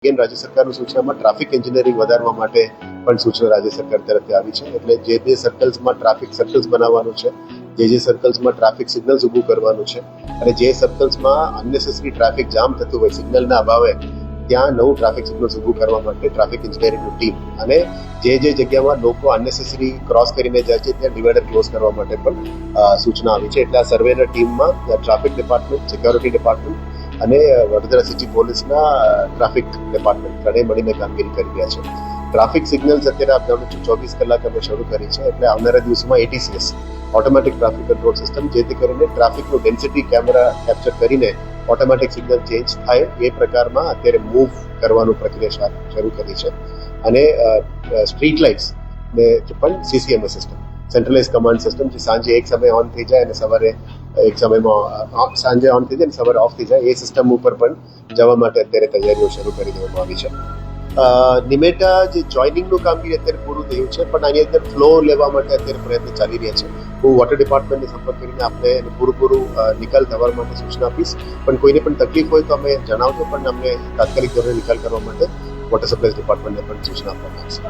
રાજ્ય સરકારની સૂચનામાં ટ્રાફિક એન્જિનિયરિંગ વધારવા માટે પણ સૂચના રાજ્ય સરકાર તરફથી આવી છે. એટલે જે સર્કલ્સમાં ટ્રાફિક સર્કલ્સ બનાવવાનું છે, જે સર્કલ્સમાં ટ્રાફિક સિગ્નલ્સ ઊભું કરવાનું છે અને જે સર્કલ્સમાં અનનેસેસરી ટ્રાફિક જામ થતું હોય સિગ્નલના અભાવે ત્યાં નવું ટ્રાફિક સિગ્નલ્સ ઊભું કરવા માટે ટ્રાફિક એન્જિનિયરિંગની ટીમ અને જે જગ્યામાં લોકો અનનેસેસરી ક્રોસ કરીને જાય છે ત્યાં ડિવાઈડર ક્લોઝ કરવા માટે પણ સૂચના આવી છે. એટલે આ સર્વેના ટીમમાં ટ્રાફિક ડિપાર્ટમેન્ટ, સિક્યોરિટી ડિપાર્ટમેન્ટ અને વડોદરા સિટી પોલીસના ટ્રાફિક ડિપાર્ટમેન્ટ ત્રણેય મળીને કામગીરી કરી રહ્યા છે. ટ્રાફિક સિગ્નલ્સ અત્યારે આપ જાણો છો 24 કલાક અમે શરૂ કરી છે. એટલે આવનારા દિવસોમાં ATCS automatic traffic control system જેથી કરીને ટ્રાફિકનું ડેન્સિટી કેમેરા કેપ્ચર કરીને ઓટોમેટિક સિગ્નલ ચેન્જ થાય એ પ્રકારમાં અત્યારે મૂવ કરવાનું પ્રક્રિયા શરૂ કરી છે. અને સ્ટ્રીટ લાઇટ્સ ને પણ CCMA system, centralise command system, જે સાંજે એક સમયે ઓન થઈ જાય અને સવારે એક સમયમાં સાંજે ઓન થઈ જાય અને સવારે ઓફ થઈ જાય એ સિસ્ટમ ઉપર પણ જવા માટે અત્યારે તૈયારીઓ શરૂ કરી દેવામાં આવી છે. નિમેટા જે જોઈનિંગનું કામગીરી અત્યારે પૂરું થયું છે, પણ આની અંદર ફ્લો લેવા માટે અત્યારે પ્રયત્ન ચાલી રહ્યા છે. હું વોટર ડિપાર્ટમેન્ટને સંપર્ક કરીને આપને પૂરું નિકાલ થવા માટે સૂચના આપીશ. પણ કોઈને પણ તકલીફ હોય તો અમે જણાવજો, પણ અમને તાત્કાલિક ધોરણે નિકાલ કરવા માટે વોટર સપ્લાય ડિપાર્ટમેન્ટને પણ સૂચના આપવામાં આવશે.